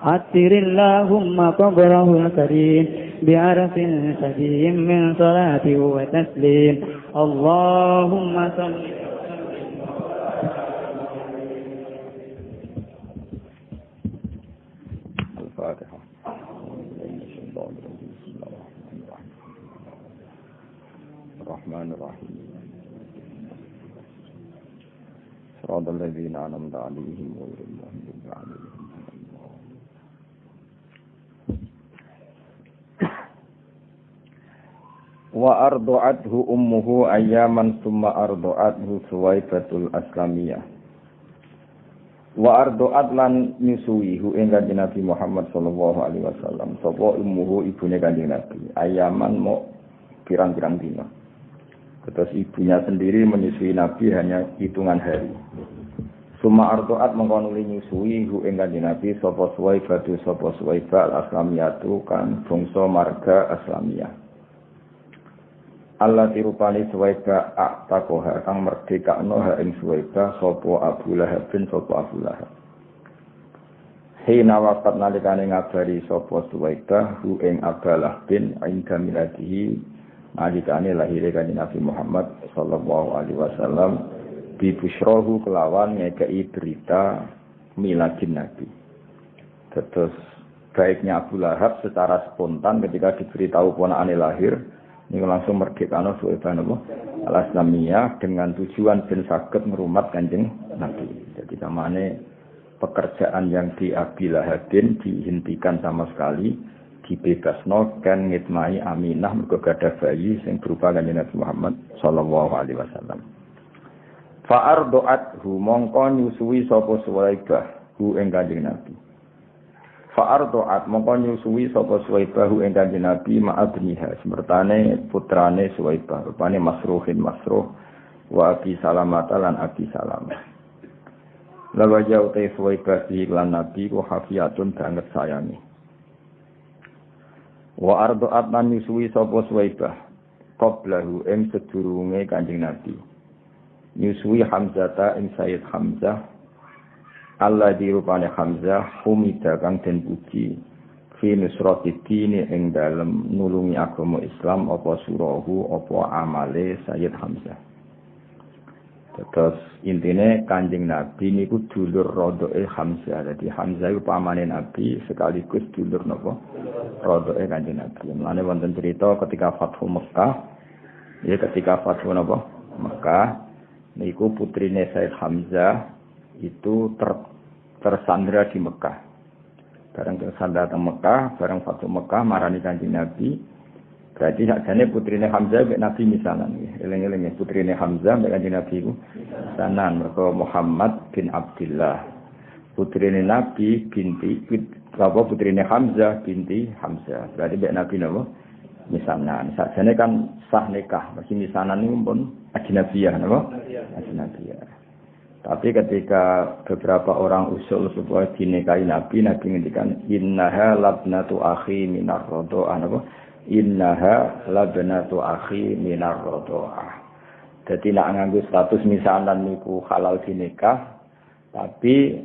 عطر اللهم قبره الكريم بعرف سديم من صلاة وتسليم اللهم صل الفاتحة. الرحمن الرحيم صراط الذين أنعمت عليهم غير المغضوب عليهم. Wa ardu'athu ummuhu ayyaman summa ardu'athu Suwaibatul Aslamiyah. Wa ardu'at lan nyusuihu ing Kanjeng Nabi Muhammad sallallahu alaihi wasallam sapa ummuhu ibune Kanjeng Nabi ayyaman mau pirang-pirang dina. Terus ibunya sendiri menyusui Nabi hanya hitungan hari. Summa ardu'at mengko nuli nyusuihu ing Kanjeng Nabi sapa Suwaibatu sapa Suwaibah al-Aslamiyatu kan bangsa marga Aslamiyah. Allah tirupani Suwaibah aktakoha kang merdekakno ha ing Suwaibah sapa Abu Lahab bin sapa Abu Lahab. Hina wafat nalikane ngabari sapa Suwaibah hu ing Abalah bin inda miladihi nalikane lahire Kanjeng Nabi Muhammad sallallahu alaihi wasallam bi busyrahu kelawan ngekei berita miladin Nabi. Terus baiknya Abu Lahab secara spontan ketika diberitahu ponakane lahir ini langsung merdekano Suwaibah al-Aslamiyah dengan tujuan ben saged ngrumat Kanjeng Nabi. Jadi kamane pekerjaan yang di Abi Lahabin dihentikan sama sekali, dibebasno kan ngitmai Aminah mergo gadah bayi sing berupa Kanjeng Nabi Muhammad sallallahu alaihi wasallam. Fa ardu'athu mongko nyusui sapa Suwaibah hu ing Kanjeng Nabi. Fa'ardu'at mongko nyusui sapa Suwaibah ing Kanjeng Nabi ma'abniha semertane putrane Suwaibah rupane Masruhin Masruh wa Abi Salamah lan Abi Salamah. Lalu jauh te Suwaibah di iklan Nabi ku hafiyatun banget sayangi. Wa ardu'at lan nyusui sapa Suwaibah qablahu ing sedurunge Kanjeng Nabi. Nyusui Hamzah ing Sayyid Hamzah Allah dirupane Hamzah humida kang den puji fi nusratid-din ing dalem nulungi agama Islam apa surahu apa amale Sayyid Hamzah. Terus intine Kanjeng Nabi niku dulur rodoke Hamzah. Dadi Hamzah iku pamane Nabi sekaligus dulur napa rodoke Kanjeng Nabi. Mulane wonten cerita ketika Fathu Mekkah ya ketika Fathu napa Mekkah niku putrine Sayyid Hamzah itu tersandra di Mekah. Barang tersandra di Mekah, barang Fathu Mekah marani Kanjeng Nabi. Berarti sakjane putrine Hamzah mek Nabi misalan nggih. Eling-eling putrine Hamzah mek Kanjeng Nabi iku sanan mergo Muhammad bin Abdullah. Putrine Nabi binti putrine Hamzah binti Hamzah. Berarti mek Nabi napa? Misanan. Sakjane kan sah nikah, masih misanan niku pun ajnabiyah napa? Ajnabiyah. Tapi ketika beberapa orang usul supaya dinikahi Nabi, Nabi ngendikan innaha labnatu akhi minar radha'ah. Innaha labnatu akhi minar radha'ah. Jadi nak nganggo status misanan niku halal dinikah, tapi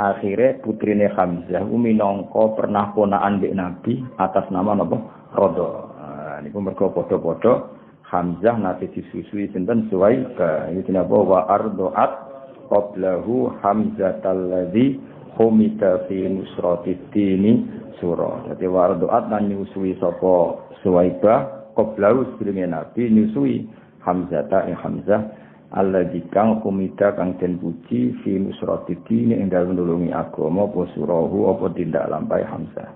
akhirnya putrine Hamzah minangka pernah ponakan mbek Nabi atas nama napa? Radha'ah. Niku mergo padha-padha Hamzah nate disusui sinten Suwaibah. Iki napa wa ardu'at qablahu Hamzatal ladzi humita fi nusratid-din surah. Dadi wardu'at lan nyusui sapa Suwaibah qablahu sebelumnya Nabi nyusui Hamzata ing Hamzah alladzi kang humita kang den puji fi nusratid-din ing dalem nulungi agama apa surahu apa tindak lampahe Hamzah.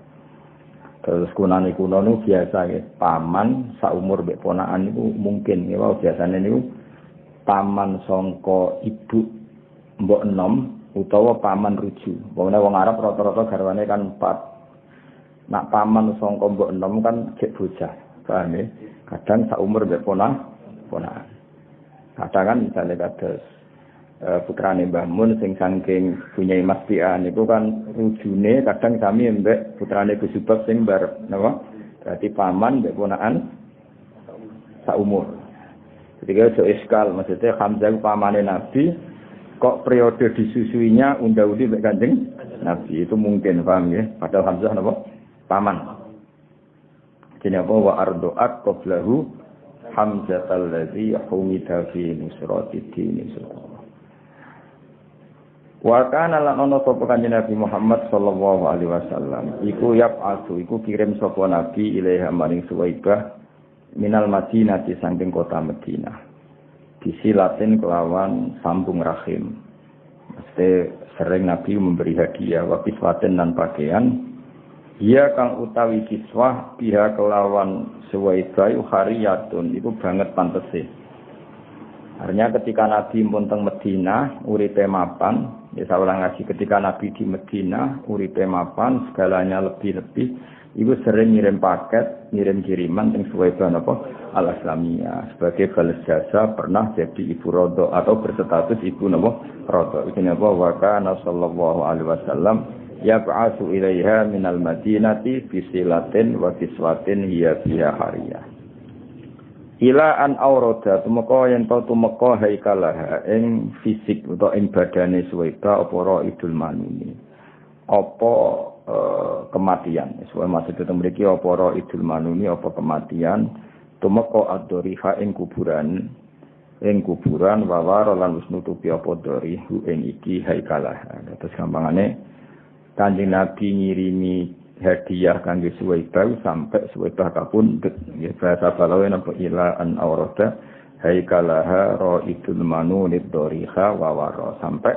Terus kunane kuno niku biasa ya paman saumur mbek ponakan niku mungkin ya biasane niku paman sangka ibu mbok enom utawa paman ruju. Wong Arab rata-rata garwane kan 4. Nak paman sangka mbok enom kan cek bocah. Paham ya? Kadang sak umur mbek ponakan. Kadang kan misalnya kados putrane Mbah Mun sing saking punya Mas Pian niku kan rujune kadang sami mbek putrane Gus Subab sing bar napa? Berarti paman mbek ponakan sak umur. Jadi kalau iskal maksudnya Hamzah pamane Nabi kok periode disusuinya unda-undi mek Kanjeng Nabi itu mungkin, paham ya? Padahal Hamzah napa? Paman. Jadi apa wa ardu'at qablahu Hamzatal ladzi humida fi nusratiddin. Wa kana lan ana sapa Kanjeng Nabi Muhammad sallallahu alaihi wasallam iku yab'atsu iku kirim sapa nabi ilaiha maring Suwaibah minal Madinah di samping kota Madinah. Disilatin kelawan sambung rahim. Mesti sering Nabi memberi hadiah wa kiswatin dan pakaian. Ia kang utawi kiswah biha kelawan Suwaibah hariyatun itu banget pantese. Artinya ketika Nabi pun teng Madinah uripe mapan, ya saya ulang lagi ketika Nabi di Madinah uripe mapan segalanya lebih-lebih ibu sering ngirim paket, ngirim kiriman yang Suwaibah apa al-Islamiyah sebagai balas jasa pernah jadi ibu rodo atau berstatus ibu napa rodo. Ini apa wa kana sallallahu alaihi wasallam yab'atsu ilaiha minal madinati bisilatin wa kiswatin hiya fiha hariyah. Ila an aurada tumeka yen to tumeka haikalah ing fisik utawa ing badane Suwaibah apa Raidul Manuni. Apa kematian. Sesuai maksud itu memiliki apa Raidul Manuni apa kematian tumeka ad-doriha ing kuburan wawara lan wis nutupi apa dorihu ing iki haikalah. Terus gampangane Kanjeng Nabi ngirimi hadiah kangge Suwaibah sampai Suwaibah kapundhut. Ya bahasa balawe napa ila an aurada haikalah Raidul Manuni doriha wawara sampai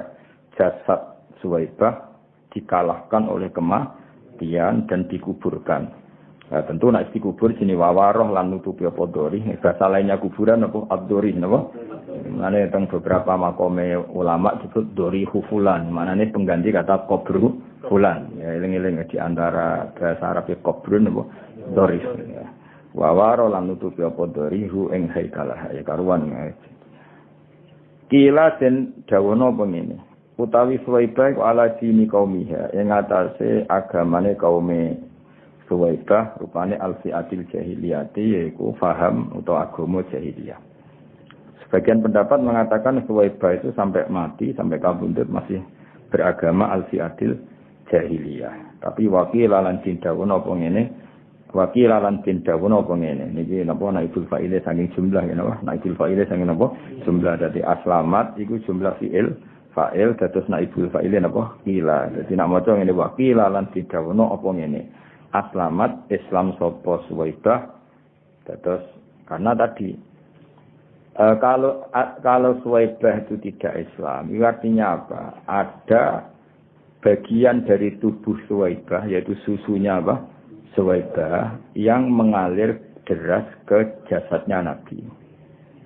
jasad Suwaibah dikalahkan oleh kematian dan dikuburkan. Nah, tentu nak dikubur sini wawaroh lan nutupi apa dori. Bahasa lainnya kuburan apa abdori napa? Mane teng beberapa makome ulama disebut dori hufulan. Manane pengganti kata kubru fulan. Ya eling-eling di antara bahasa Arab kubrun apa dori. Ya. Wawaroh lan nutupi apa dori hu ing haikalah ya karuan. Kila den dawono pengene. Utawi Suwaibah ala dini kaumiha yang atase agamane kaume Suwaibah rupane al-fi'atil jahiliyati yaitu faham atau agama jahiliyah. Sebagian pendapat mengatakan Suwaibah itu sampai mati sampai kabundut masih beragama al-fi'atil jahiliyah. Tapi wakilalan tindawono apa ngene wakilalan tindawono apa ngene niki napa naibul fa'ile saking jumlah ya napa naibul fa'ile saking napa jumlah dadi aslamat iku jumlah fi'il fa'il dados naibul fa'ile napa kila. Dadi nek maca ngene wakila lan didawono apa ngene. Aslamat Islam sapa Suwaibah dados karena tadi kalau Suwaibah itu tidak Islam, itu artinya apa? Ada bagian dari tubuh Suwaibah yaitu susunya apa? Suwaibah yang mengalir deras ke jasadnya Nabi.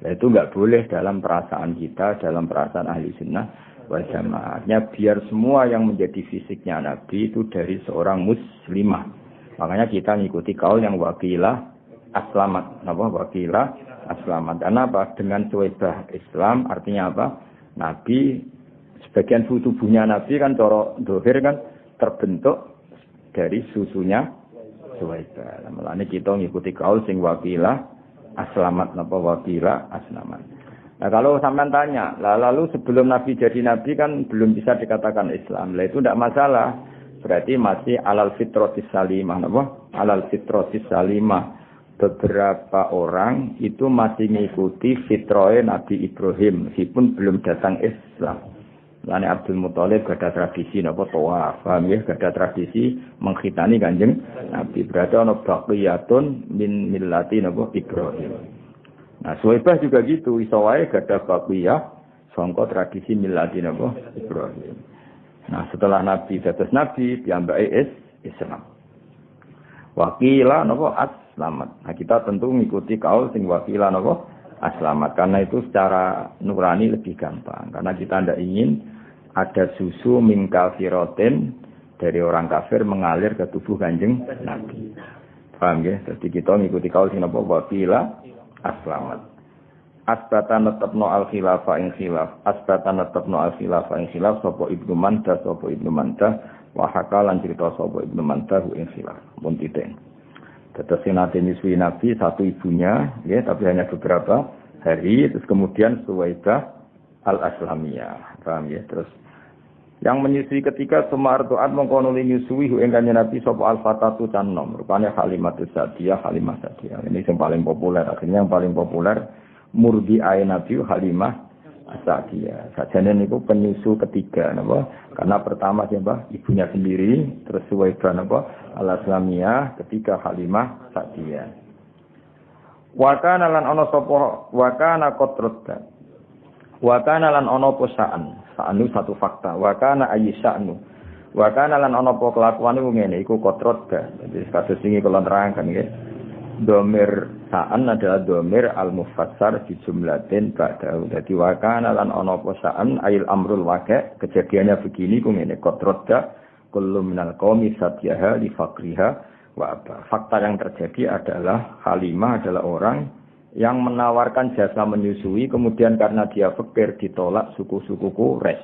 Nah, itu enggak boleh dalam perasaan kita, dalam perasaan ahli sunnah wal jamaahnya biar semua yang menjadi fisiknya Nabi itu dari seorang muslimah. Makanya kita ngikuti kaul yang wakilah aslamat. Apa wakilah aslamat? Karena apa? Dengan Suwaibah Islam artinya apa? Nabi sebagian tubuhnya Nabi kan cara dohir kan terbentuk dari susunya Suwaibah. Mulane kita ngikuti kaul sing wakilah aslamat. Apa wakilah aslamat? Nah kalau sampean tanya, lalu sebelum Nabi jadi Nabi kan belum bisa dikatakan Islam. Lah itu tidak masalah. Berarti masih alal fitratis salimah. Apa? Alal fitratis salimah. Beberapa orang itu masih mengikuti fitrah Nabi Ibrahim meskipun belum datang Islam. Lane Abdul Muthalib ada tradisi napa tawaf, paham ya? Ada tradisi menghitani Kanjeng Nabi. Berarti ana baqiyatun min millati napa Ibrahim. Nah, Suwaibah juga gitu, iso wae gadah baqiyah sangka tradisi millati napa Ibrahim. Nah, setelah Nabi dados Nabi, piyambake Islam. Wakila napa aslamat. Nah, kita tentu mengikuti kaul sing wakila napa aslamat karena itu secara nurani lebih gampang. Karena kita tidak ingin ada susu min kafirotin dari orang kafir mengalir ke tubuh Kanjeng Nabi. Paham ya? Jadi kita mengikuti kaul sing napa wakila aslamat. Asbatan netepno al-khilafah ing khilaf. Asbatan netepno al-khilafah ing khilaf sapa Ibnu Mandah sapa Ibnu Mandah wa hakalan cerita sapa Ibnu Mandah ing khilaf. Pun titik. Tetes nate miswi Nabi satu ibunya ya tapi hanya beberapa hari terus kemudian Suwaibah al-aslamiyah. Paham ya? Terus yang menyusui ketika sumartuat mengkonuli nyusui ing kanjeng Nabi sapa al-fatatu canom rupane Halimatus Sa'diyah Halimah Sa'diyah ini yang paling populer akhirnya yang paling populer murdi ae Nabi Halimah Sa'diyah sajane niku penyusu ketiga napa karena pertama siapa ibunya sendiri terus Suwaibah napa al-Aslamiyah ketiga Halimah Sa'diyah wa kana lan ana sapa wa kana qatrata wa kana lan ana posaan sa'anu satu fakta wa kana ayyisa'nu wa kana lan ana apa kelakuane ngene iku kotrot ga jadi kasus ini kula nerangkan nggih dhamir sa'an adalah dhamir al-mufassar di jumlatin ba'da dadi wa kana lan ana apa sa'an ayil amrul waqi' kejadiannya begini ku ngene kotrot ga kullu minal qaumi satyaha li faqriha wa apa fakta yang terjadi adalah Halimah adalah orang yang menawarkan jasa menyusui, kemudian karena dia fakir ditolak suku-suku Quraisy.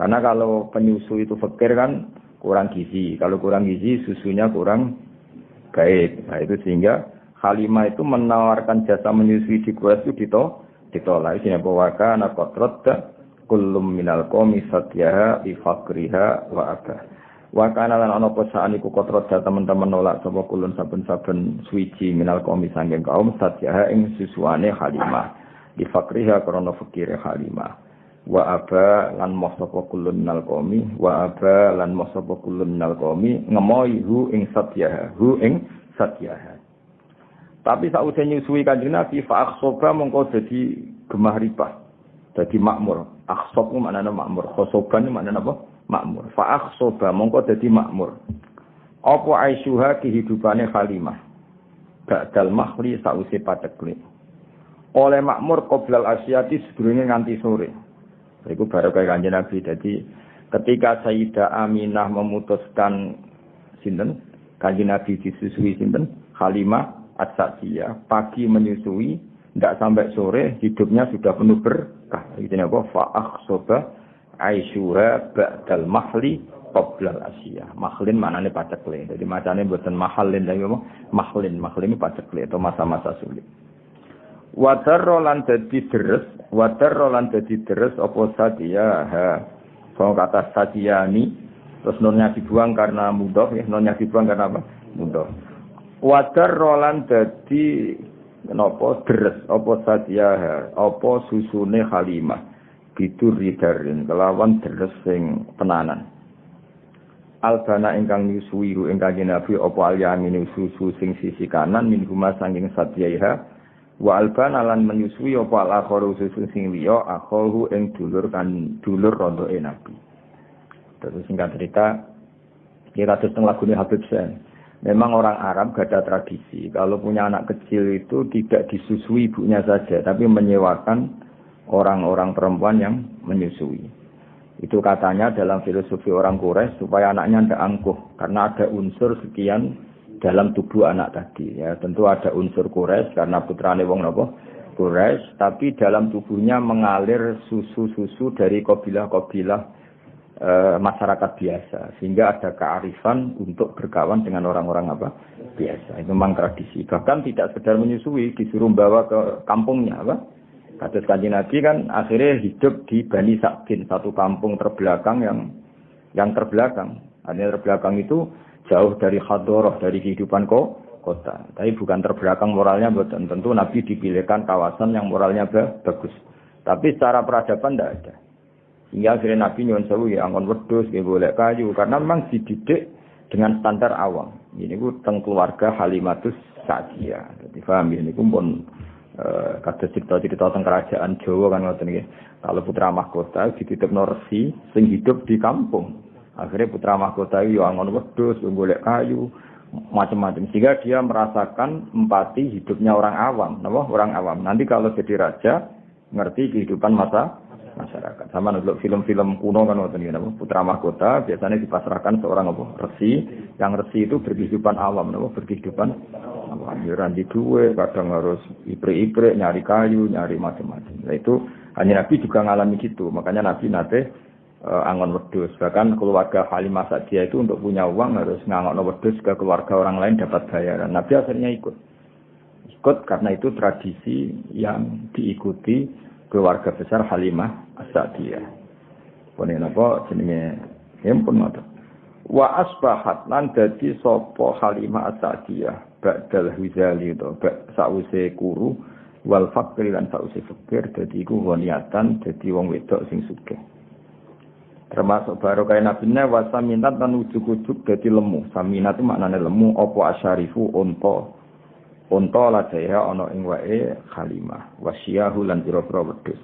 Karena kalau penyusu itu fakir kan kurang gizi. Kalau kurang gizi susunya kurang baik. Nah itu sehingga Halimah itu menawarkan jasa menyusui di Quraisy itu ditolak. Ini bahwa kana qatrot kullum minal qaumi satyaha bi faqriha wa abah. Wa kana lan ana posaan iku kotrot teman-teman nolak sapa kulun saben-saben suci minal qaumi sanging kaum satyaha ing susuane Halimah di fakriha krana fakire Halimah wa aba lan moh sapa kulun minal qaumi wa aba lan moh sapa kulun minal qaumi ngemoi hu ing satyaha tapi sausé nyusui Kanjeng Nabi fa akhsoba mongko dadi gemah ripah dadi makmur akhsob maknane makmur khosoban maknane apa makmur fa akhsoba mongko dadi makmur apa aisyuha kehidupane Halimah ba'dal mahri sause patekle oleh makmur qoblal asyati sedurunge nganti sore iku barokah Kanjeng Nabi dadi ketika Sayyidah Aminah memutuskan sinten Kanjeng Nabi disusui sinten Halimah As-Sa'diyah pagi menyusui ndak sampai sore hidupnya sudah penuh berkah iki apa fa akhsoba aisyuha ba'dal mahli qoblal asyiyah. Mahlin maknane pacekle. Jadi macane mboten mahalin tapi apa? Mahlin ini pacekle atau masa-masa sulit. Wadarro lan dadi deres apa Sa'diyah. Kalau kata Sa'diyani terus nonnya dibuang karena mudhof ya, nonnya dibuang karena apa? Mudhof. Wadarro lan dadi napa deres apa Sa'diyah, apa susune Halimah. Bidur ridarin kelawan deres sing tenanan albana ingkang nyusui ing Kanjeng Nabi apa alyamin susu sing sisi kanan min huma sanging Sa'diyah wa albana lan menyusui apa al-akharu susu sing liya akhahu ing dulur rondoke Nabi. Terus singkat cerita kita terus lagune Habib Sen memang orang Arab gak ada tradisi kalau punya anak kecil itu tidak disusui ibunya saja tapi menyewakan orang-orang perempuan yang menyusui. Itu katanya dalam filosofi orang Quraisy supaya anaknya tidak angkuh karena ada unsur sekian dalam tubuh anak tadi. Ya, tentu ada unsur Quraisy karena putrane wong napa? Quraisy, tapi dalam tubuhnya mengalir susu-susu dari kabilah-kabilah masyarakat biasa sehingga ada kearifan untuk berkawan dengan orang-orang apa? Biasa. Itu memang tradisi. Bahkan tidak sekedar menyusui disuruh bawa ke kampungnya apa? Kados Kanjeng Nabi kan akhirnya hidup di Bani Sa'din, satu kampung terbelakang yang terbelakang. Artinya terbelakang itu jauh dari hadoroh, dari kehidupan kota. Tapi bukan terbelakang moralnya, betul. Tentu Nabi dipilihkan kawasan yang moralnya bagus. Tapi secara peradaban tidak ada. Hingga akhirnya Nabi nyuwun sewu ya angkon wedhus, ya golek kayu. Karena memang dididik dengan standar awam. Ini ku teng keluarga Halimatus Sa'diyah. Jadi paham ini ku pun kados cerita-cerita tentang kerajaan Jawa kan ngoten nggih. Kalau putra mahkota dititipno resi sing hidup di kampung. Akhirnya putra mahkota yo angon wedhus, golek kayu, macam-macam. Sehingga dia merasakan empati hidupnya orang awam, napa? Orang awam. Nanti kalau jadi raja ngerti kehidupan masyarakat. Sama ndelok film-film kuno kan ngoten nggih napa? Putra mahkota biasanya dipasrahkan seorang apa? Resi. Yang resi itu berkehidupan awam, napa? Berkehidupan anjuran di duwe, kadang harus iprik-iprik, nyari kayu, nyari macam-macam. Nah itu hanya Nabi juga ngalami gitu. Makanya Nabi nate angon wedhus. Bahkan keluarga Halimah Sa'diyah itu untuk punya uang harus ngangon wedhus ke keluarga orang lain dapat bayaran. Nabi akhirnya ikut karena itu tradisi yang diikuti keluarga besar Halimah As-Sa'diyah. Pone napa jenenge pun ngoten. Wa asbahat lan dadi sapa Halimah As-Sa'diyah ba'dal huzali to sause kuru wal fakir lan sause fakir dadi iku woniatan dadi wong wedok sing sugih. Termasuk barokah nabine wa saminat lan ujug-ujug dadi lemu. Saminat itu maknane lemu apa asyarifu unta ladaya ana ing wae Halimah wasyahu lan pira-pira wedhus.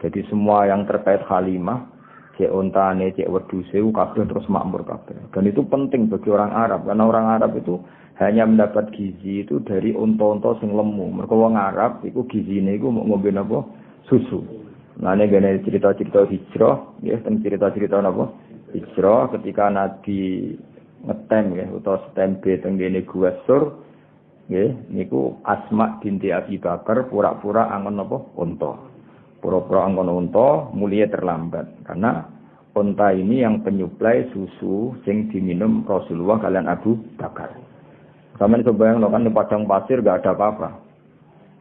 Jadi semua yang terkait Halimah, cek untane, cek wedhuse kabeh terus makmur kabeh. Dan itu penting bagi orang Arab karena orang Arab itu hanya mendapat gizi itu dari unta-unta sing lemu. Mergo wong Arab iku gizine iku mau ngombe napa? Susu. Nah ini gane cerita-cerita hijrah, ya, tentang cerita-cerita napa? Hijrah ketika Nabi ngetem ya utawa stembe teng ngene Gua Sur. Nggih, niku Asma binti Abi Bakar pura-pura angon napa? Unta. Pura-pura angon unta, mulia terlambat karena unta ini yang penyuplai susu sing diminum Rasulullah kalian Abu Bakar. Sampeyan iso bayangno kan di padang pasir enggak ada apa-apa.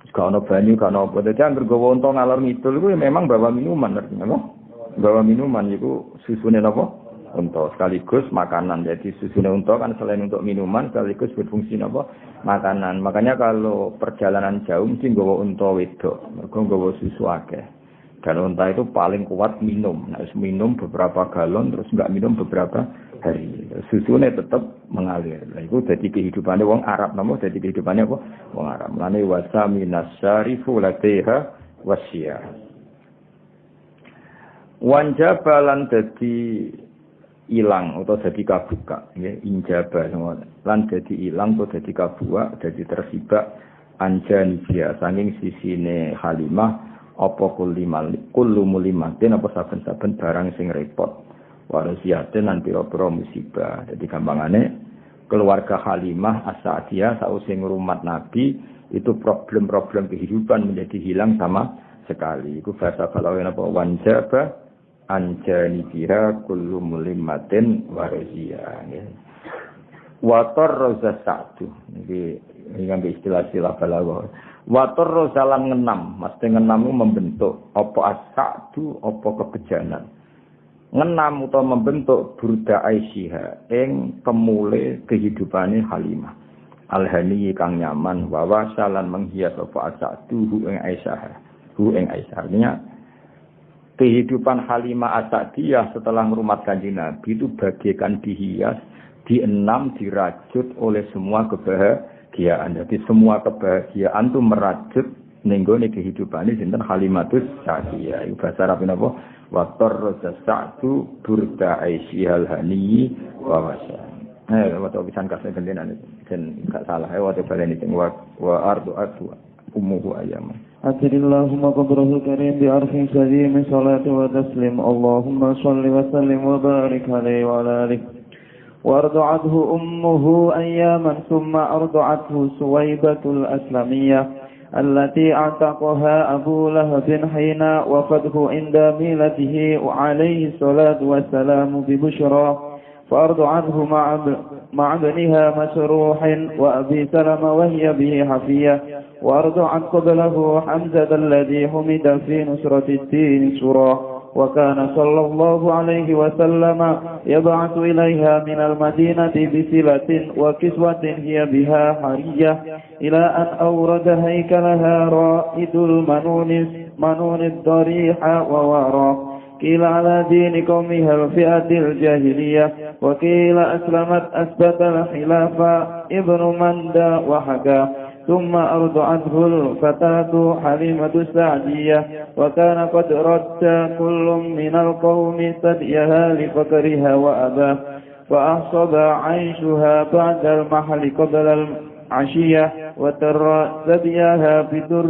Gak ono banyu, gak ono apa. Dadi anggere gawa unta ngalor ngidul iku memang bawa minuman, napa? Bawa minuman iku susune napa? Unta sekaligus makanan. Jadi susune unta kan selain untuk minuman sekaligus berfungsi apa? Makanan. Makanya kalau perjalanan jauh mesti nggawa unta wedok, mergo nggawa susu akeh. Dan unta itu paling kuat minum. Nah, minum beberapa galon terus enggak minum beberapa hari. Susune tetap mengalir. Nah, itu dadi kehidupane wong Arab namo dadi kehidupane apa? Wong Arab. Lane wasa minasyarifu lataiha wasya. Wanjabalan dadi ilang atau jadi kabuka nggih injaba lan dadi ilang atau dadi kabuka dadi tersibak anjan dia saking sisine Halimah apa kullu mulimatin apa saben-saben barang sing repot warasiaten lan pira-pira musibah. Dadi gampangane keluarga Halimah As-Sa'diyah sausé ngrumat Nabi itu problem-problem kehidupan menjadi hilang sama sekali. Iku bahasa balawe napa wanjaba anjani biha kullu mulimatin waraziyah. Wator roza sa'du. Ini kan istilah-istilah balaghah. Wator roza lan ngenam, mesti ngenam itu membentuk apa as-sa'du apa kebejanan. Ngenam utawa membentuk burda Aisyah ing kemule kehidupane Halimah. Alhani kang nyaman wa wasalan menghias apa as-sa'du ing Aisyah. Artinya kehidupan Halimah As-Sa'diyah setelah merumat Kanjeng Nabi itu bagaikan dihias, dienam, dirajut oleh semua kebahagiaan. Jadi semua kebahagiaan itu merajut nenggone kehidupane sinten Halimah As-Sa'diyah. Iku bahasa Arab napa? Wa tarza sa'du burda aisyhal hani wa wasa. Waktu pisan kasih gentenan dan enggak salah. Waktu baleni sing wa ardu ummuhu ayyaman. أكرم اللهم قبره الكريم بعرف سليم صلاة وتسليم اللهم صل وسلم وبارك عليه وعلى آله وأرضعته أمه أياما ثم أرضعته سويبة الأسلمية التي اعتقها أبو لهب حين وفده عند ميلته وعليه الصلاة والسلام ببشرى فأرضعته مع ابنها مسروح وأبي سلمة وهي به حفية وأرضعت قبله حمزة الذي حمد في نصرة الدين سرى وكان صلى الله عليه وسلم يبعث إليها من المدينة بسلة وكسوة هي بها حرية إلى أن أورد هيكلها رائد المنون الضريح وورى قيل على دين قومها الفئة الجاهلية وقيل أسلمت أثبت الخلافة ابن مندى وحكى ثم أرضعته الفتاة حليمة السعدية وكان قد رد كل من القوم ثديها لفقرها وأباه فأحصب عيشها بعد المحل قبل العشية وتر ثديها بتر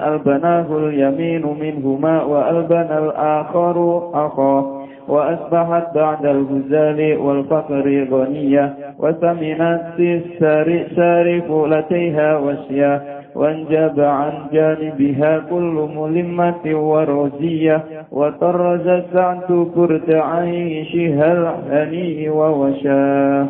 ألبناه اليمين منهما وألبن الآخر أخاه وأصبحت بعد الهزال والفقر غنية وسمنت السارف لتيها وشيا وانجب عن جانبها كل ملمة ورزية وطرز السعد كرت عيشها الهني ووشاه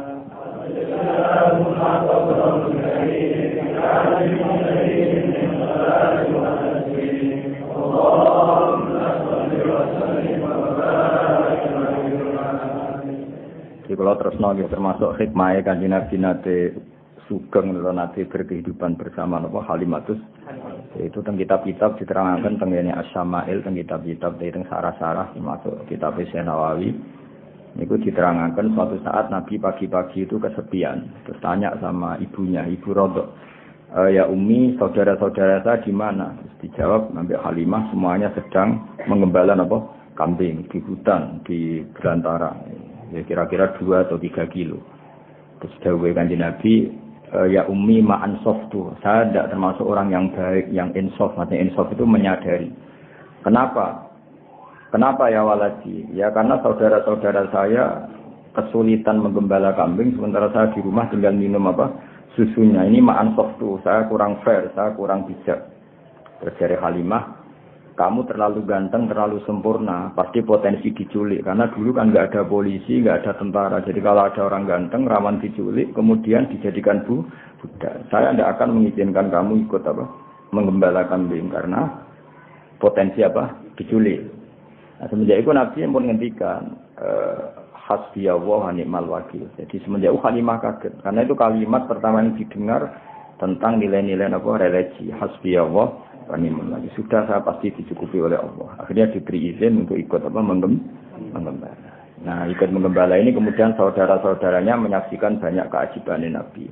terus nggih termasuk hikmah Kanjeng Nabi nate sugeng nate berkehidupan bersama napa Halimatus. Itu teng kitab-kitab diterangkan teng ngene Asy-Syama'il teng kitab-kitab teng sarah-sarah termasuk kitab Syekh Nawawi. Niku diterangkan suatu saat Nabi pagi-pagi itu kesepian. Terus tanya sama ibunya, Ibu Rodok, ya Umi, saudara-saudara saya di mana? Terus dijawab, Nabi Halimah semuanya sedang mengembala apa? Kambing di hutan, di belantara. Ya kira-kira 2 atau 3 kilo. Terus dawuh Kanjeng Nabi, ya Umi ma'ansof tuh. Saya tidak termasuk orang yang baik, yang insof. Maksudnya insof itu menyadari. Kenapa? Kenapa ya waladi? Ya karena saudara-saudara saya kesulitan menggembala kambing, sementara saya di rumah tinggal minum apa? Susunya. Ini ma'an softu, saya kurang fair, saya kurang bijak. Terus dari Halimah, kamu terlalu ganteng, terlalu sempurna, pasti potensi diculik. Karena dulu kan nggak ada polisi, nggak ada tentara. Jadi kalau ada orang ganteng, rawan diculik, kemudian dijadikan budak. Saya tidak akan mengizinkan kamu ikut apa? Menggembala kambing karena potensi apa? Diculik. Nah, semenjak itu Nabi pun ngendikan hasbiyallah wa ni'mal wakil. Jadi semenjak itu Halimah kaget karena itu kalimat pertama yang didengar tentang nilai-nilai apa religi hasbiyallah wa ni'mal wakil. Sudah saya pasti dicukupi oleh Allah. Akhirnya diberi izin untuk ikut apa menggembala. Nah, ikut menggembala ini kemudian saudara-saudaranya menyaksikan banyak keajaiban Nabi.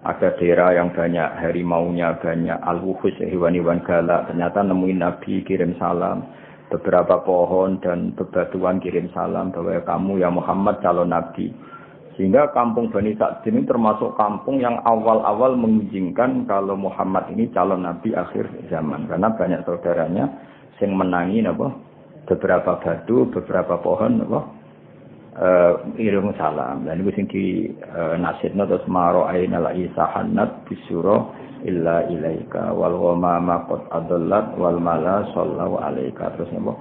Ada daerah yang banyak harimaunya, banyak al-wuhus hewan-hewan galak. Ternyata nemuin Nabi kirim salam. Beberapa pohon dan bebatuan kirim salam bahwa kamu ya Muhammad calon Nabi. Sehingga kampung Bani Sa'din ini termasuk kampung yang awal-awal mengizinkan kalau Muhammad ini calon Nabi akhir zaman. Karena banyak saudaranya yang menangi apa, beberapa batu, beberapa pohon apa, kirim salam. Dan itu yang di nasidna terus maro'aina la'isahanat bisyuro illa ilaika wal ghamama qad adallat wal mala sallallahu alaika. Terus napa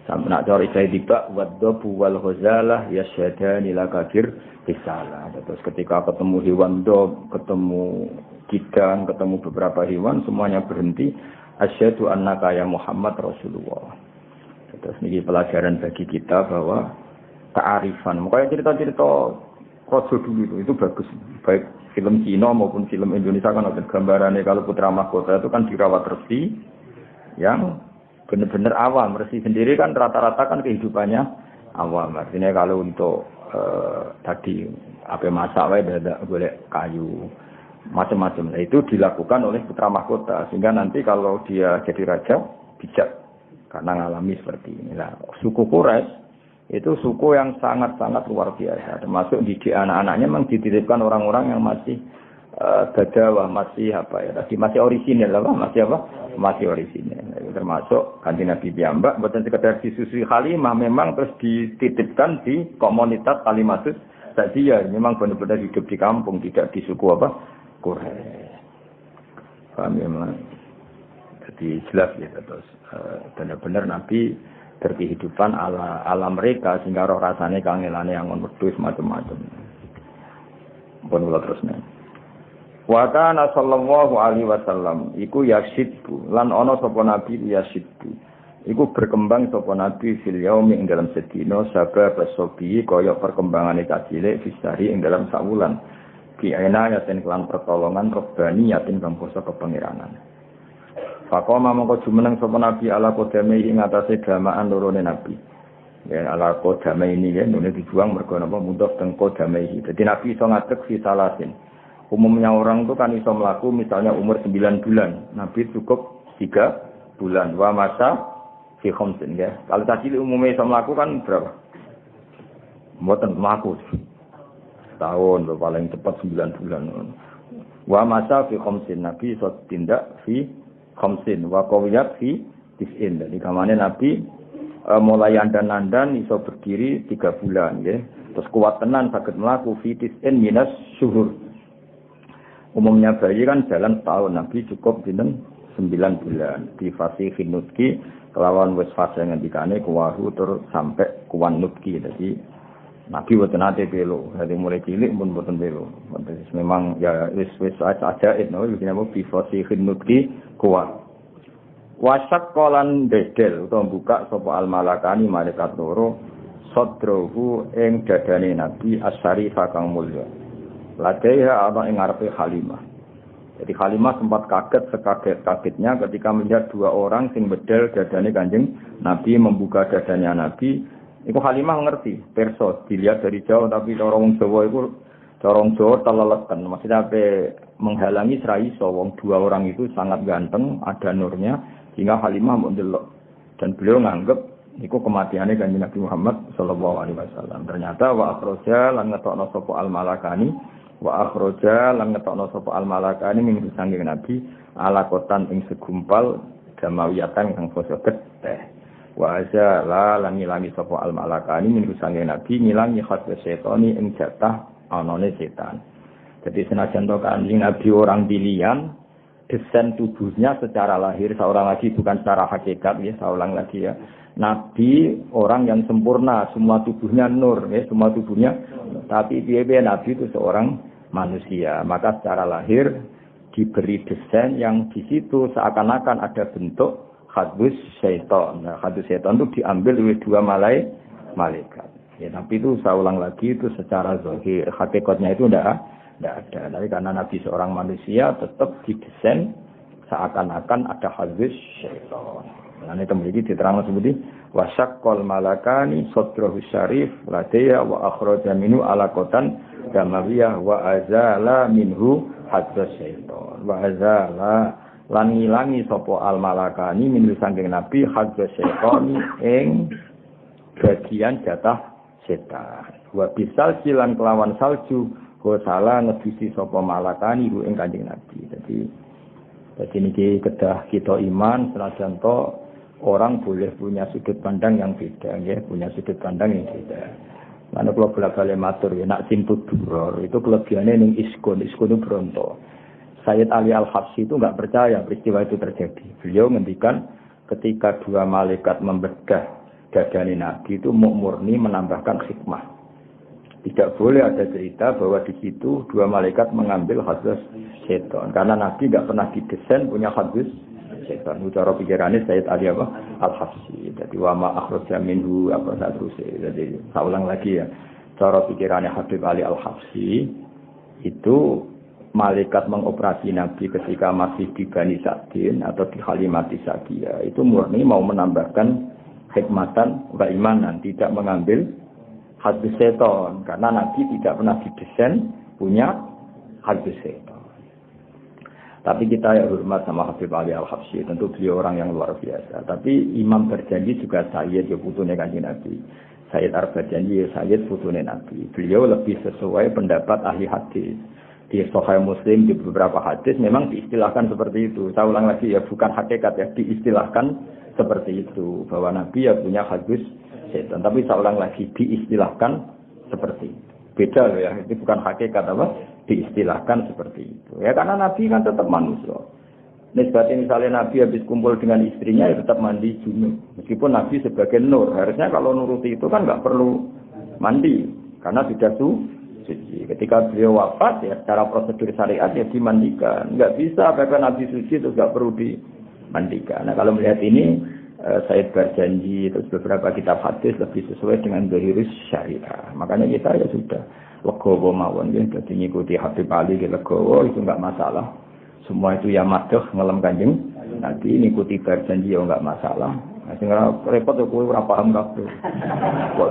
sampe nak cari saya tiba wadhabu wal ghazalah yasyadani lakabir bisalah. Terus ketika ketemu hewan dob, ketemu kidang, ketemu beberapa hewan semuanya berhenti asyhadu annaka ya Muhammad Rasulullah. Terus ini pelajaran bagi kita bahwa kearifan. Makanya cerita-cerita Rasul dulu itu bagus, baik film Cina maupun film Indonesia kan ada gambarannya kalau putra mahkota itu kan dirawat resi yang benar-benar awam. Resi sendiri kan rata-rata kan kehidupannya awam. Artinya kalau untuk tadi apa masak ada boleh kayu macam-macam. Nah, itu dilakukan oleh putra mahkota sehingga nanti kalau dia jadi raja bijak karena ngalami seperti ini. Nah, suku Quraisy itu suku yang sangat-sangat luar biasa. Termasuk didik anak-anaknya memang dititipkan orang-orang yang masih badawah, masih apa ya? Tadi masih orisinil apa? Masih apa? Masih orisinil. Termasuk Kanjeng Nabi piyambak mboten sekedar disusui Halimah, memang terus dititipkan di komunitas Halimatus Sa'diyah. Memang benar-benar hidup di kampung, tidak di suku apa? Quraisy. Paham ya, Mas? Jadi jelas ya terus benar-benar Nabi berkehidupan ala mereka sehingga roh rasane kangelane yang wedhus macam-macam. Pun kula terusne. Wa kana sallallahu alaihi wasallam iku yasidbu lan ana sapa nabi yasidbu. Iku berkembang sapa nabi fil yaumi ing dalam sedina sabab sobi kaya perkembangane cilik fisari ing dalam sawulan. Ki ana yaten kelan pertolongan robbani yaten kang basa kepangeranan. Fakoma mongko jumeneng sapa nabi ala kodame ing atase gamaan lorone nabi. Ya ala kodame ini ya nune dibuang mergo napa mudhof teng kodame iki. Dadi nabi iso ngadeg fi salasin. Umumnya orang itu kan iso mlaku misalnya umur 9 bulan. Nabi cukup 3 bulan. Wa masa fi khamsin ya. Kalau tadi umumnya iso mlaku kan berapa? Mboten mlaku. Tahun paling cepat 9 bulan. Wa masa fi khamsin nabi iso tindak fi khamsin wa qawiyat fi tis'in. Jadi kamane Nabi mulai andan-andan iso berdiri 3 bulan nggih. Terus kuat tenan saged mlaku fi tis'in minas syuhur. Umumnya bayi kan jalan setahun, Nabi cukup dinten 9 bulan. Di fase nutki kelawan wis fase ngendikane kuwahu tur sampai kuwan nutki. Jadi Nabi boten nate belo, dari mulai cilik pun boten belo. Memang ya wis aja no iki napa bi fase nutki kuat. Wasak kolan dedel utawa buka sapa al malakani malaikat loro sadrahu ing dadane Nabi asyarifa kang mulya. Ladaiha ana ing ngarepe Halimah. Jadi Halimah sempat kaget sekaget-kagetnya ketika melihat dua orang sing bedel dadane Kanjeng Nabi, membuka dadanya Nabi. Iku Halimah ngerti, perso dilihat dari jauh, tapi orang Jawa itu orang Jawa teleleten, maksudnya menghalangi serai wong dua orang itu sangat ganteng, ada nurnya, sehingga Halimah mendelok. Dan beliau nganggep iku kematiannya Kanjeng Nabi Muhammad sallallahu alaihi wasallam. Ternyata wa akhraja lan ngetokno sapa al-malakani wa akhraja lan ngetokno sapa al-malakani min sanging Nabi alakotan ing segumpal jamawiyatan kang basa getih. Wa azala lan ngilangi sapa al-malakani min sanging Nabi ngilangi khatwa setoni ing jatah anane setan. Jadi senajan to Kanjeng Nabi orang pilihan, desain tubuhnya secara lahir seorang lagi, bukan secara hakikat ya, seorang lagi ya. Nabi orang yang sempurna, semua tubuhnya nur ya, semua tubuhnya. Tapi piye-piye Nabi itu seorang manusia, maka secara lahir diberi desain yang di situ seakan-akan ada bentuk hadus syaitan. Nah, hadus syaitan itu diambil oleh dua malaikat. Ya, tapi itu saya ulang lagi, itu secara zahir, hakikatnya itu tidak ada. Tapi karena Nabi seorang manusia tetap didesain seakan-akan ada hadus syaitan. Nah, ini kemudian diterangkan seperti wasyaqqal malakani sadrahu syarif ladaya wa akhraja minhu alaqatan damawiyah wa azala minhu hadus syaitan. Wa azala lan ngilangi sapa al malakani min sangking Nabi hadza syaitan ing bagian jatah setan. Wa bisal silan kelawan salju go salah ngebisi sapa malakani ing Kanjeng Nabi. Jadi niki kedah kita iman senajan to orang boleh punya sudut pandang yang beda ya, punya sudut pandang yang beda. Mana kalau bolak-balik matur ya, nak simput duror itu kelebihannya ning iskun itu bronto. Sayyid Ali Al-Habsyi itu enggak percaya peristiwa itu terjadi. Beliau ngendikan ketika dua malaikat membedah dadane Nabi itu murni menambahkan hikmah. Tidak boleh ada cerita bahwa di situ dua malaikat mengambil hadis setan. Karena Nabi enggak pernah didesain punya hadis setan. Cara pikirannya Sayyid Ali Al-Habsyi. Jadi wa ma akhraja minhu apa satruse. Jadi saya ulang lagi ya. Cara pikirannya Habib Ali Al-Habsyi itu malaikat mengoperasi Nabi ketika masih di Bani Sa'din atau di Halimati Sa'diyah itu murni mau menambahkan hikmatan keimanan, tidak mengambil hadis setan karena Nabi tidak pernah didesain punya hadis setan. Tapi kita ya hormat sama Habib Ali Al-Habsyi, tentu beliau orang yang luar biasa. Tapi imam berjanji juga Sayyid ya putune Kanjeng Nabi. Sayyid Ar-Berjanji ya Sayyid putune Nabi. Beliau lebih sesuai pendapat ahli hadis. Di Sahih Muslim di beberapa hadis memang diistilahkan seperti itu. Saya ulang lagi ya, bukan hakikat ya, diistilahkan seperti itu bahwa Nabi ya punya hadis setan. Tapi saya ulang lagi diistilahkan seperti itu. Beda loh ya, itu bukan hakikat apa? Diistilahkan seperti itu. Ya karena Nabi kan tetap manusia. Nisbatnya misalnya Nabi habis kumpul dengan istrinya ya tetap mandi junub. Meskipun Nabi sebagai nur, harusnya kalau nuruti itu kan nggak perlu mandi karena sudah suci. Ketika beliau wafat ya secara prosedur syariat ya dimandikan. Nggak bisa apabila Nabi suci itu nggak perlu dimandikan. Nah kalau melihat ini Sayyid berjanji terus beberapa kitab hadis lebih sesuai dengan zahirus syariah. Makanya kita ya sudah legowo mawon ya, jadi ngikuti Habib Ali legowo itu nggak masalah. Semua itu ya madoh ngelem Kanjeng Nabi, ngikuti berjanji ya nggak masalah. Sing repot kok kowe ora paham kabeh. Kok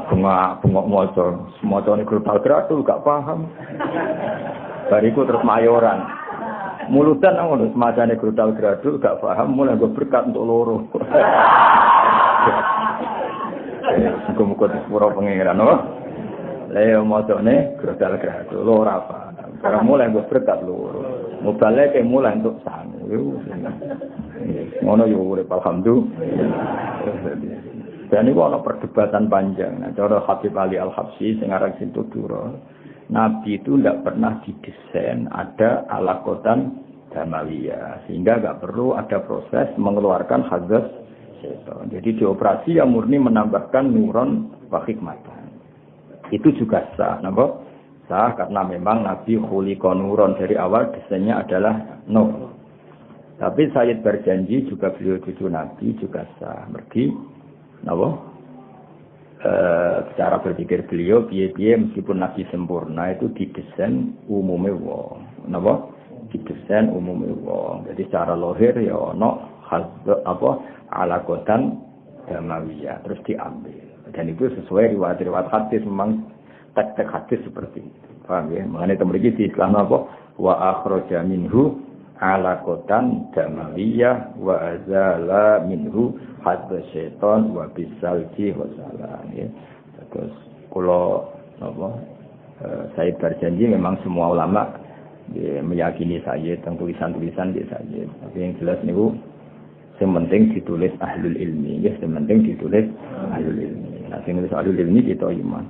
bengok maca, semacane grutal-gratul gak paham. Bariku terus mayoran. Mulutan ngono semacane grutal-gratul gak paham, mulai gue berkat untuk loro. Muga-muga disepuro pengiran no. Lah macane grutal-gratul ora paham. Karena mulai gue berkat loro. Mubale ke mulai untuk sangu. Ngono yo urip alhamdulillah. Dan itu ana perdebatan panjang. Nah, cara Habib Ali Al-Habsyi sing aran Sintudura, Nabi itu tidak pernah didesain ada alakotan damawiyah, sehingga enggak perlu ada proses mengeluarkan hadis setan. Jadi dioperasi yang murni menambahkan nuron wa hikmatan. Itu juga sah, napa? Sah karena memang Nabi khuliqa nuron, dari awal desainnya adalah nur. Tapi Sayyid berjanji juga beliau cucu Nabi juga sah. Mergi, napa? cara berpikir beliau piye-piye meskipun nabi sempurna itu didesain umume wong. Napa? Didesain umume wong. Jadi secara lahir ya ono alakotan damawiyah terus diambil. Dan itu sesuai riwayat-riwayat hadis, memang teks-teks hadis seperti itu. Paham ya? Mengenai temriki di Islam apa? Wa akhraja minhu alakotan damawiyah wa azala minhu hadza syaitan wa bisalji wa salam ya. Terus kalau saya berjanji memang semua ulama meyakini saya tentang tulisan-tulisan dia saja. Tapi yang jelas niku yang penting ditulis ahlul ilmi, ya, yang penting ditulis ahlul ilmi. Nah, sing nulis ahlul ilmi kita iman.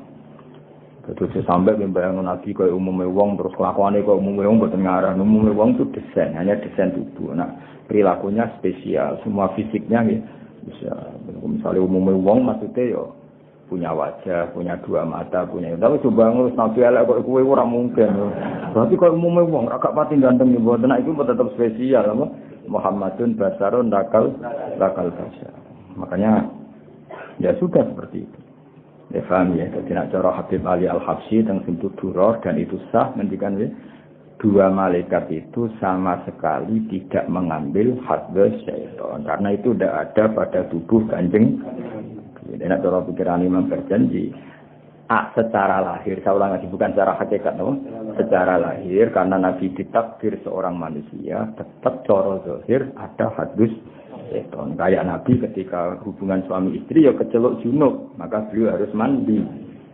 Terus sampai membayangkan nabi kaya umumnya wong terus kelakuannya kaya umumnya wong boten ngarah. Umumnya wong itu desain, hanya desain tubuh. Nah, perilakunya spesial, semua fisiknya ya bisa. Misalnya umumnya wong maksudnya ya punya wajah, punya dua mata, punya. Tapi coba ngurus nabi elek kok kowe ora mungkin. Berarti kaya umumnya wong agak pati ganteng ya boten. Nah, itu tetap spesial apa? Muhammadun basarun lakal basar. Makanya ya sudah seperti itu. Ya paham ya. Jadi nak cara Habib Ali Al-Habsyi tentang pintu duror dan itu sah mendikan ya. Dua malaikat itu sama sekali tidak mengambil hadza syaitan karena itu tidak ada pada tubuh Kanjeng. Jadi nak cara pikiran Imam berjanji secara lahir, saya ulang lagi bukan secara hakikat, no? Secara lahir karena Nabi ditakdir seorang manusia tetap cara zahir ada hadus seton. Kayak Nabi ketika hubungan suami istri ya kecelok junub, maka beliau harus mandi.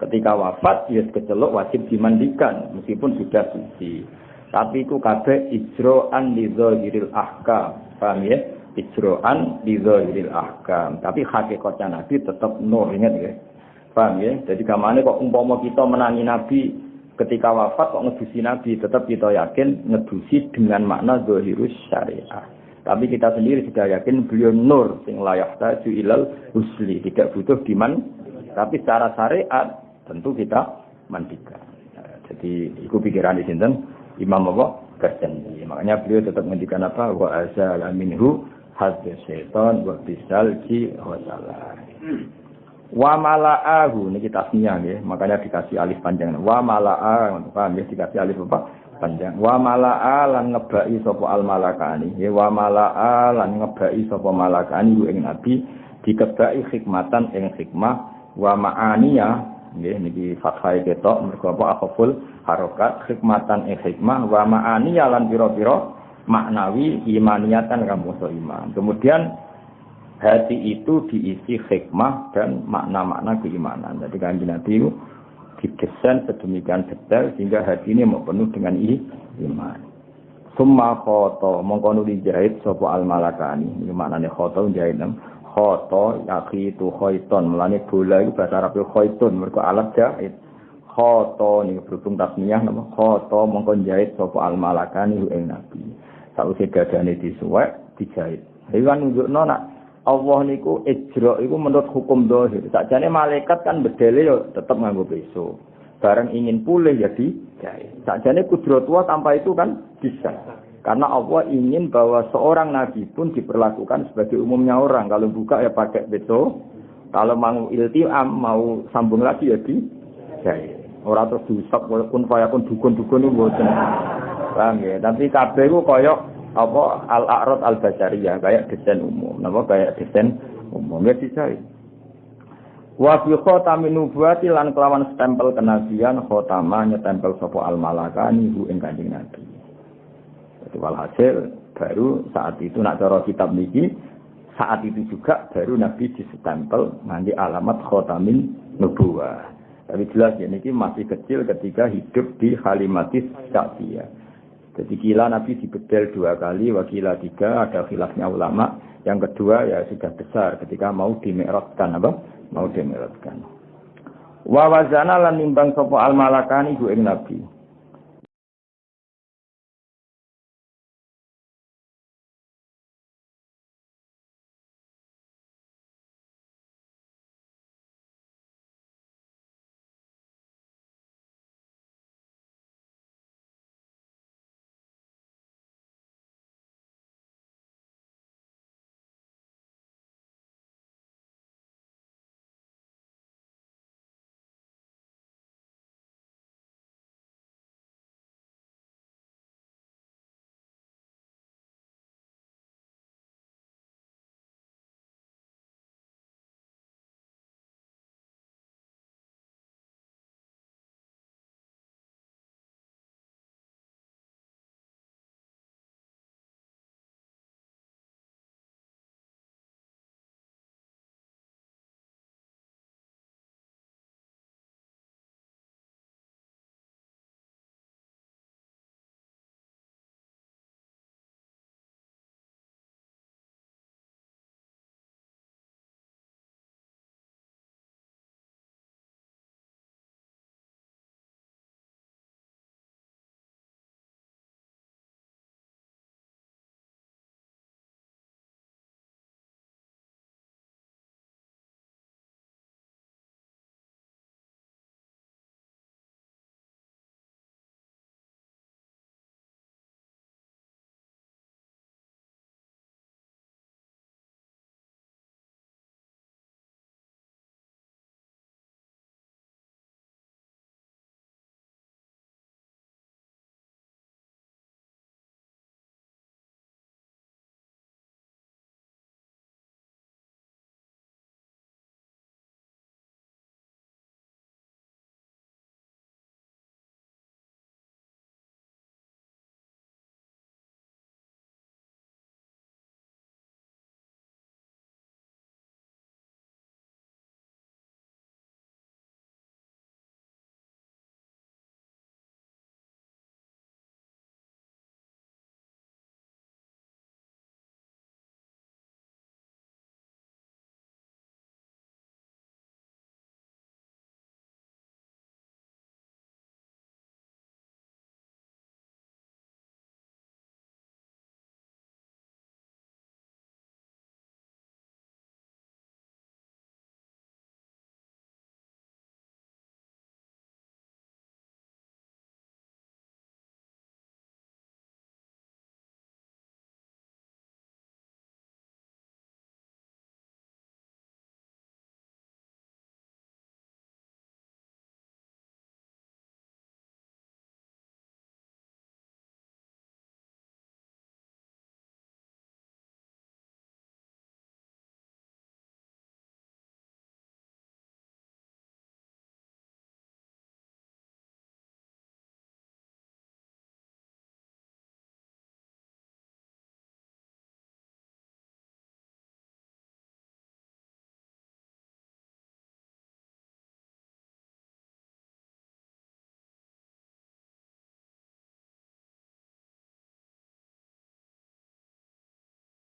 Ketika wafat ya kecelok wajib dimandikan meskipun sudah suci. Tapi itu kabeh ijro'an li zahiril ahkam. Paham ya? Ijro'an li zahiril ahkam. Tapi hakikatnya Nabi tetap nur, ingat ya. Paham ya? Jadi kamane kok umpama kita menangi Nabi ketika wafat kok ngedusi Nabi, tetap kita yakin ngedusi dengan makna zahirus syariah. Tapi kita sendiri sudah yakin beliau nur sing la yahtaju ilal husli, tidak butuh diman. Tapi secara syariat tentu kita mandikan. Nah, jadi itu pikiran di sinten Imam apa? Ghazali. Makanya beliau tetap mendikan apa? Wa azala minhu hadza syaitan wa bisalji wa salam. Wa mala'ahu ini kita tasniah ya, makanya dikasih alif panjang. Wa mala'a, paham ya, dikasih alif apa? Panjang. Wa mala'a lan ngebai sapa al malakani. Ya wa mala'a lan ngebai sapa malakani ing nabi dikebai hikmatan ing hikmah wa ma'aniya nggih niki fathah ketok mergo apa akhful harokat hikmatan ing hikmah wa ma'aniya lan pira-pira maknawi imaniyatan kamu so iman. Kemudian hati itu diisi hikmah dan makna-makna keimanan. Jadi Kanjeng Nabi itu didesain sedemikian detail sehingga hati ini mau penuh dengan iman. Summa khoto mongko nuli jahit sapa al malakani. Iki maknane khoto jahit nang khoto yaqitu khaiton. Mulane bola iku bahasa Arab khaitun mergo alat jahit. Khoto niku berhubung tasniyah napa khoto mongko jahit sapa al malakani ing Nabi. Sakwise dadane disuwek dijahit. Iki kan nunjukno nak Allah niku ijra iku menurut hukum zahir. Sakjane malaikat kan bedele yo tetep nganggo peso. Bareng ingin pulih ya dijahit. Sakjane kudratullah tanpa itu kan bisa. Karena Allah ingin bahwa seorang nabi pun diperlakukan sebagai umumnya orang. Kalau buka ya pakai peso. Kalau mau iltiam, mau sambung lagi ya dijahit. Ora terus diusap kun fayakun dukun-dukun niku mboten. Paham ya? Tapi kabeh ku koyo apa al-a'rad al-basariyah kayak desain umum, napa kayak desain umum ya dicari. Wa fi khatamin nubuwati lan kelawan stempel kenabian khatama nyetempel sapa al-malakani hu ing Kanjeng Nabi. Jadi walhasil baru saat itu nak cara kitab niki saat itu juga baru Nabi disestempel nganti alamat khatamin nubuwah. Tapi jelas ya niki masih kecil ketika hidup di Halimatis Sa'diyah. Jadi kila Nabi dibedel 2 kali, wakila 3, ada khilafnya ulama. Yang kedua ya sudah besar ketika mau dimi'rajkan apa? Mau dimi'rajkan. Wa wazana lan nimbang sapa al malakani ku ing Nabi.